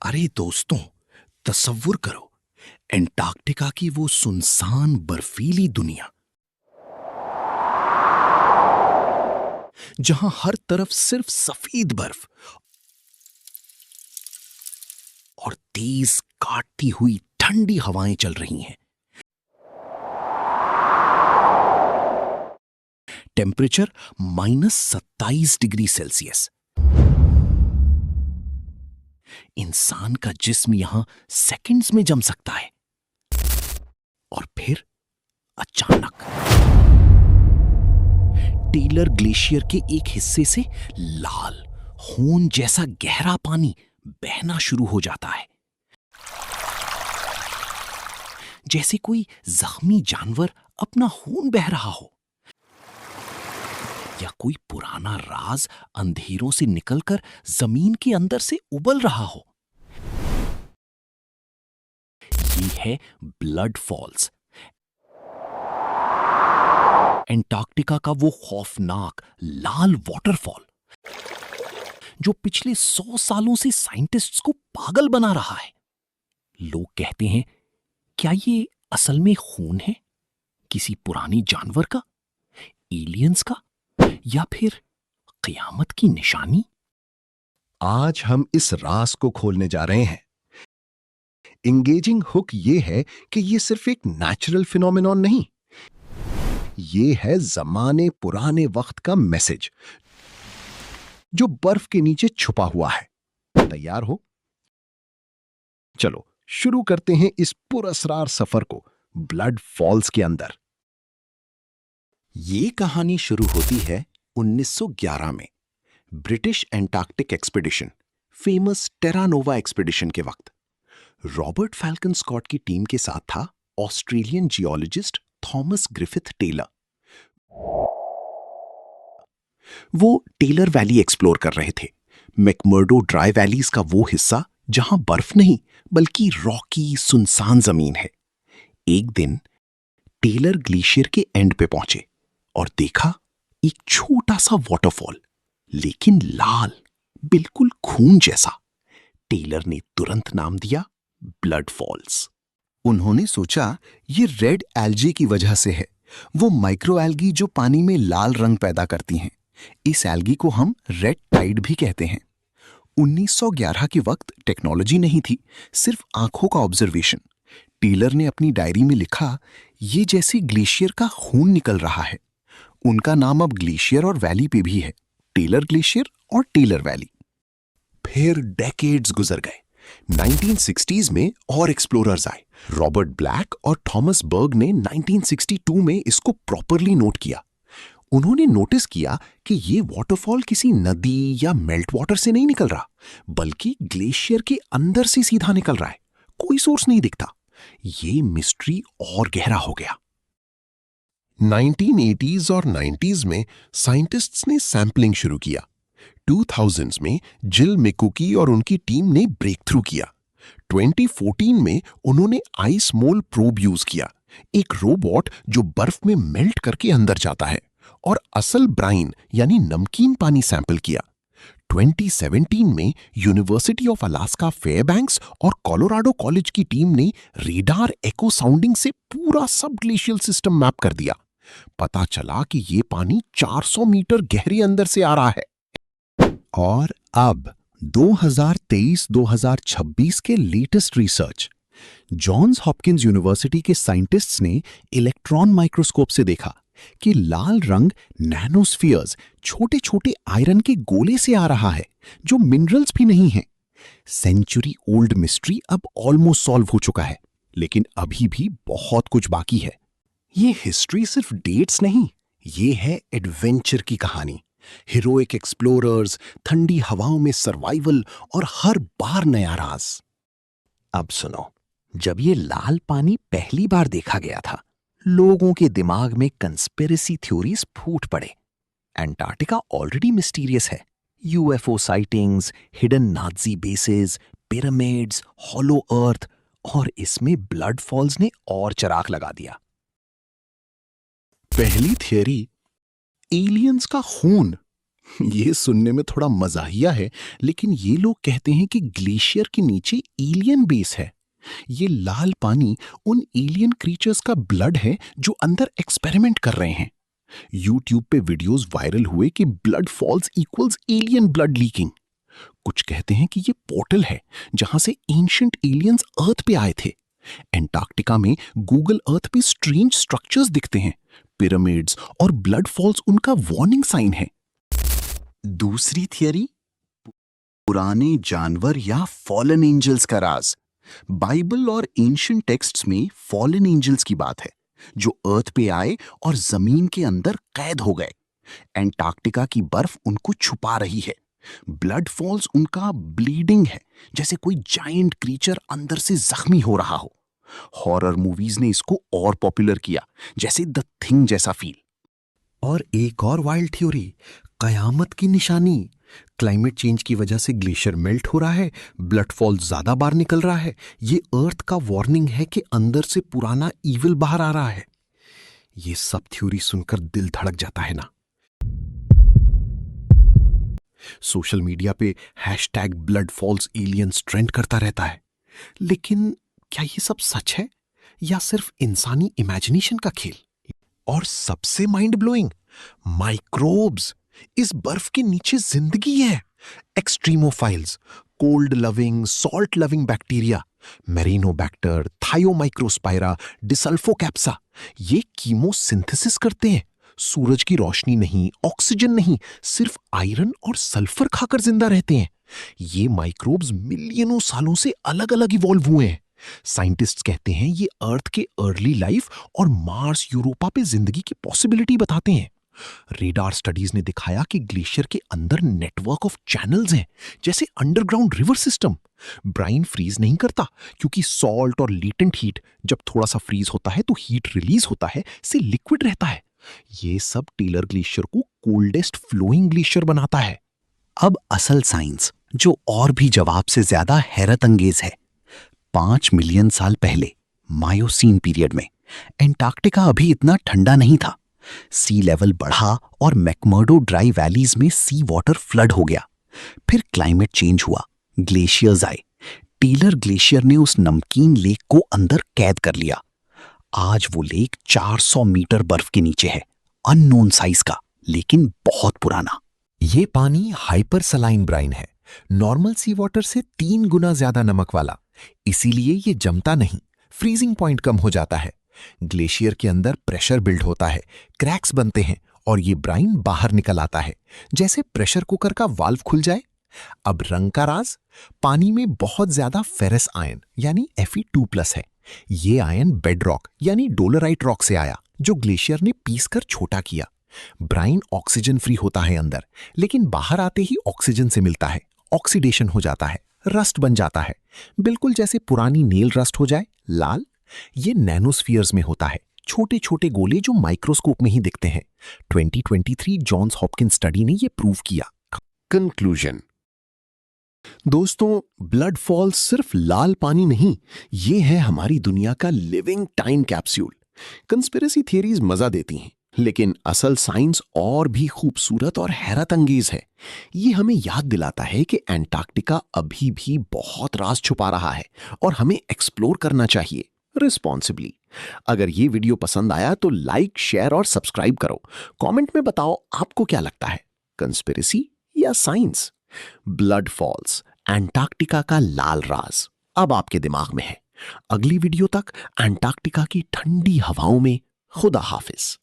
प्यारे दोस्तों, तसव्वुर करो एंटार्क्टिका की वो सुनसान बर्फीली दुनिया, जहां हर तरफ सिर्फ सफेद बर्फ और तेज काटती हुई ठंडी हवाएं चल रही हैं। Temperature -27 degree Celsius. इंसान का जिस्म यहां सेकंड्स में जम सकता है। और फिर अचानक टेलर ग्लेशियर के एक हिस्से से लाल खून जैसा गहरा पानी बहना शुरू हो जाता है, जैसे कोई जख्मी जानवर अपना खून बह रहा हो, या कोई पुराना राज अंधेरों से निकलकर जमीन के अंदर से उबल रहा हो। ये है ब्लड फॉल्स, एंटार्क्टिका का वो खौफनाक लाल वाटरफॉल जो पिछले 100 सालों से साइंटिस्ट्स को पागल बना रहा है। लोग कहते हैं, क्या ये असल में खून है किसी पुरानी जानवर का, एलियंस का, या फिर क़यामत की निशानी? आज हम इस राज को खोलने जा रहे हैं। इंगेजिंग हुक ये है कि ये सिर्फ एक नेचुरल फिनोमेनॉन नहीं, ये है जमाने पुराने वक्त का मैसेज जो बर्फ के नीचे छुपा हुआ है। तैयार हो? चलो शुरू करते हैं इस पुरअसरार सफर को ब्लड फॉल्स के अंदर। ये कहानी शुरू होती है 1911 में British Antarctic expedition, famous Terra Nova expedition के वक्त। रॉबर्ट फैल्कन स्कॉट की टीम के साथ था Australian geologist Thomas Griffith Taylor. वो टेलर वैली एक्सप्लोर कर रहे थे, मैकमर्डो ड्राई वैलीज का वो हिस्सा जहां बर्फ नहीं बल्कि रॉकी सुनसान जमीन है। एक दिन टेलर ग्लेशियर के एंड पे पहुंचे और देखा एक छोटा सा वाटरफॉल, लेकिन लाल, बिल्कुल खून जैसा। टेलर ने तुरंत नाम दिया ब्लड फॉल्स। उन्होंने सोचा ये रेड एल्गी की वजह से है, वो माइक्रो एल्गी जो पानी में लाल रंग पैदा करती हैं। इस एल्गी को हम रेड टाइड भी कहते हैं। 1911 के वक्त टेक्नोलॉजी नहीं थी, सिर्फ आंखों का ऑब्जर्वेशन। टेलर ने अपनी डायरी में लिखा, ये जैसे ग्लेशियर का खून निकल रहा है। उनका नाम अब ग्लेशियर और वैली पे भी है, टेलर ग्लेशियर और टेलर वैली। फिर डेकेड्स गुजर गए। 1960s में और एक्सप्लोरर्स आए। रॉबर्ट ब्लैक और थॉमस बर्ग ने 1962 में इसको प्रॉपरली नोट किया। उन्होंने नोटिस किया कि ये वाटरफॉल किसी नदी या मेल्ट वाटर से नहीं निकल रहा, बल्कि ग्लेशियर के अंदर से सीधा निकल रहा है। कोई सोर्स नहीं दिखता। ये मिस्ट्री और गहरा हो गया। 1980s और 90s में साइंटिस्ट्स ने सैंपलिंग शुरू किया। 2000s में जिल मिकुकी और उनकी टीम ने ब्रेक थ्रू किया। 2014 में उन्होंने आइस मोल प्रोब यूज किया, एक रोबोट जो बर्फ में मेल्ट करके अंदर जाता है, और असल ब्राइन यानी नमकीन पानी सैंपल किया। 2017 में यूनिवर्सिटी ऑफ अलास्का फेयरबैंक्स और कोलोराडो कॉलेज की टीम ने रेडार एको साउंडिंग से पूरा सब ग्लेशियल सिस्टम मैप कर दिया। पता चला कि ये पानी 400 मीटर गहरे अंदर से आ रहा है। और अब 2023-2026 के latest research, Johns Hopkins University के साइंटिस्ट्स ने इलेक्ट्रॉन माइक्रोस्कोप से देखा कि लाल रंग नैनोस्फीयर्स, छोटे छोटे आयरन के गोले से आ रहा है, जो मिनरल्स भी नहीं हैं। सेंचुरी ओल्ड मिस्ट्री अब ऑलमोस्ट सॉल्व हो चुका है, लेकिन अभी भी बहुत कुछ बाकी है। ये हिस्ट्री सिर्फ डेट्स नहीं, ये है एडवेंचर की कहानी। हीरोइक एक्सप्लोरर्स, ठंडी हवाओं में सर्वाइवल और हर बार नया राज। अब सुनो, जब ये लाल पानी पहली बार देखा गया था, लोगों के दिमाग में कंस्पिरेसी थ्योरीज फूट पड़े। एंटार्क्टिका ऑलरेडी मिस्टीरियस है। UFO sightings, hidden Nazi bases, pyramids, hollow earth, और इसमें ब्लड फॉल्स ने और चराग लगा दिया। पहली थियरी, एलियंस का खून। ये सुनने में थोड़ा मजाहिया है, लेकिन ये लोग कहते हैं कि ग्लेशियर के नीचे एलियन बेस है। ये लाल पानी उन एलियन क्रीचर्स का ब्लड है जो अंदर एक्सपेरिमेंट कर रहे हैं। यूट्यूब पे वीडियोस वायरल हुए कि blood falls equals alien blood leaking. कुछ कहते हैं कि ये पोर्टल है जहां से एंशिएंट एलियंस अर्थ पे आए थे। एंटार्क्टिका में गूगल अर्थ पे स्ट्रेंज स्ट्रक्चर्स दिखते हैं। पिरामिड्स और ब्लड फॉल्स उनका वार्निंग साइन है। दूसरी थियरी, पुराने जानवर या फॉलन एंजल्स का राज। बाइबल और एंशिएंट टेक्स्ट्स में फॉलन एंजल्स की बात है जो अर्थ पे आए और जमीन के अंदर कैद हो गए। एंटार्क्टिका की बर्फ उनको छुपा रही है। ब्लड फॉल्स उनका ब्लीडिंग है, जैसे कोई जायंट क्रीचर अंदर से जख्मी हो रहा हो। हॉरर मूवीज ने इसको और पॉपुलर किया, जैसे द थिंग जैसा फील। और एक और वाइल्ड थ्योरी, कयामत की निशानी। क्लाइमेट चेंज की वजह से ग्लेशियर मेल्ट हो रहा है, ब्लड फॉल ज्यादा बाहर निकल रहा है। ये अर्थ का वार्निंग है कि अंदर से पुराना ईविल बाहर आ रहा है। ये सब थ्योरी सुनकर दिल धड़क जाता है ना। सोशल मीडिया पे hashtag blood falls aliens trend करता रहता है, लेकिन क्या ये सब सच है या सिर्फ इंसानी इमेजिनेशन का खेल? और सबसे माइंड ब्लोइंग, माइक्रोब्स। इस बर्फ के नीचे जिंदगी है। Extremophiles, cold loving, salt loving bacteria, Marinobacter, Thiomicrospira, Desulfocapsa. ये कीमोसिंथेसिस करते हैं। सूरज की रोशनी नहीं, ऑक्सीजन नहीं, सिर्फ आयरन और सल्फर खाकर जिंदा रहते हैं। ये माइक्रोब्स मिलियनों सालों से अलग अलग इवॉल्व हुए हैं। साइंटिस्ट्स कहते हैं ये अर्थ के अर्ली लाइफ और मार्स यूरोपा पे जिंदगी की पॉसिबिलिटी बताते हैं। रेडार स्टडीज ने दिखाया कि ग्लेशियर के अंदर नेटवर्क ऑफ चैनल्स हैं, जैसे underground river system. Brine freeze नहीं करता क्योंकि सॉल्ट और लेटेंट हीट, जब थोड़ा सा फ्रीज होता है तो हीट रिलीज होता है, से लिक्विड रहता है। ये सब टेलर ग्लेशियर को कोल्डेस्ट फ्लोइंग ग्लेशियर बनाता है। अब असल साइंस, जो और भी जवाब से ज्यादा हैरत अंगेज है। 5 मिलियन साल पहले, मायोसीन पीरियड में, एंटार्क्टिका अभी इतना ठंडा नहीं था। सी लेवल बढ़ा और मैकमर्डो ड्राई वैलीज में सी वाटर फ्लड हो गया। फिर क्लाइमेट चेंज हुआ, ग्लेशियर्स आए। टेलर ग्लेशियर ने उस नमकीन लेक को अंदर कैद कर लिया। आज वो लेक 400 मीटर बर्फ के नीचे है, अननोन साइज का, लेकिन बहुत पुराना। ये पानी हाइपर सलाइन ब्राइन है, नॉर्मल सी वाटर से 3 गुना ज्यादा नमक वाला। इसीलिए ये जमता नहीं, फ्रीजिंग पॉइंट कम हो जाता है। ग्लेशियर के अंदर प्रेशर बिल्ड होता है, क्रैक्स बनते हैं और ये ब्राइन बाहर निकल आता है, जैसे प्रेशर कुकर का वाल्व खुल जाए। अब रंग का राज, पानी में बहुत ज्यादा फेरस आयन यानी Fe2+ है। ये आयन बेड रॉक यानी डोलराइट रॉक से आया, जो ग्लेशियर ने पीसकर छोटा किया। ब्राइन ऑक्सीजन फ्री होता है अंदर, लेकिन बाहर आते ही ऑक्सीजन से मिलता है, ऑक्सीडेशन हो जाता है, रस्ट बन जाता है, बिल्कुल जैसे पुरानी नेल रस्ट हो जाए, लाल। ये नैनोस्फीयर्स में होता है, छोटे छोटे गोले जो माइक्रोस्कोप में ही दिखते हैं। 2023 जॉन्स हॉपकिंस स्टडी ने ये प्रूव किया। कंक्लूजन। दोस्तों, ब्लड फॉल्स सिर्फ लाल पानी नहीं, ये है हमारी दुनिया का living time capsule. Conspiracy theories मजा देती हैं, लेकिन असल साइंस और भी खूबसूरत और हैरत अंगेज है। ये हमें याद दिलाता है कि एंटार्क्टिका अभी भी बहुत राज छुपा रहा है और हमें एक्सप्लोर करना चाहिए रिस्पॉन्सिबली। अगर ये वीडियो पसंद आया तो लाइक, शेयर और सब्सक्राइब करो। कमेंट में बताओ आपको क्या लगता है, कंस्पिरेसी या साइंस? ब्लड फॉल्स, एंटार्क्टिका का लाल राज, अब आपके दिमाग में है। अगली वीडियो तक एंटार्क्टिका की ठंडी हवाओं में खुदा हाफिज।